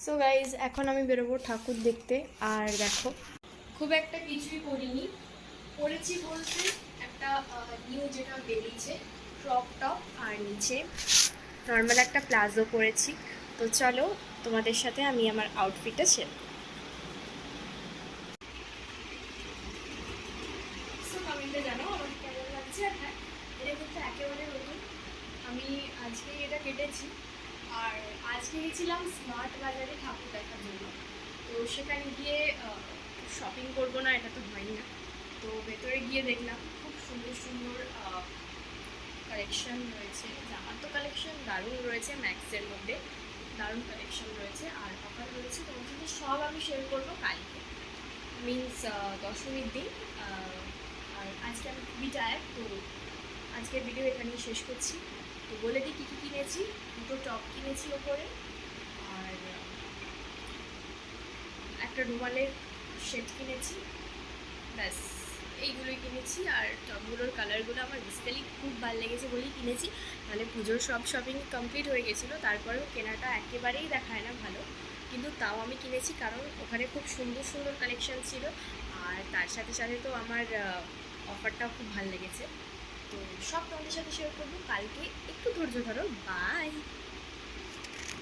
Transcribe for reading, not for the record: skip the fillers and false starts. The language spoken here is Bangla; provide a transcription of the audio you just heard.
সো গাইজ এখন আমি বেরোবো ঠাকুর দেখতে। আর দেখো খুব একটা কিছুই করিনি, পরেছি বলতে একটা নিউ যেটা বেরিয়েছে ক্রপ টপ, আর নিচে নর্মাল একটা প্লাজো পরেছি। তো চলো তোমাদের সাথে আমি আমার আউটফিটটা শেয়ার করি। সো কমেন্টে জানাও আমাকে কেমন লাগছে। আর হ্যাঁ, এটা কিন্তু একেবারে নতুন, আমি আজকে এটা কেটেছি। আর আজকে গেছিলাম স্মার্ট বাজারে ঠাকুর দেখার জন্য। তো সেখানে গিয়ে শপিং করবো না এটা তো হয়ই না। তো ভেতরে গিয়ে দেখলাম খুব সুন্দর সুন্দর কালেকশন রয়েছে। জামার তো কালেকশন দারুণ রয়েছে, ম্যাক্সের মধ্যে দারুণ কালেকশন রয়েছে আর অফার রয়েছে। তোমার সাথে সব আমি শেয়ার করবো কালকে, মিনস দশমীর দিন। আর আজকে আমি খুবই টায়ার্ড, তো আজকের ভিডিও এখানেই শেষ করছি। তো বলে দিই কী কী কিনেছি। দুটো টপ কিনেছি ওপরে, আর একটা রুমালের সেট কিনেছি, ব্যাস এইগুলোই কিনেছি। আর টপগুলোর কালারগুলো আমার বেসিক্যালি খুব ভালো লেগেছে বলেই কিনেছি, মানে পুজোর সব শপিং কমপ্লিট হয়ে গেছিলো, তারপরেও কেনাটা একেবারেই দেখায় না ভালো, কিন্তু তাও আমি কিনেছি কারণ ওখানে খুব সুন্দর সুন্দর কালেকশান ছিল। আর তার সাথে সাথে তো আমার অফারটাও খুব ভালো লেগেছে। তো সব তোমাদের সাথে শেয়ার করবো কালকে, একটু ধৈর্য ধরো। বাই।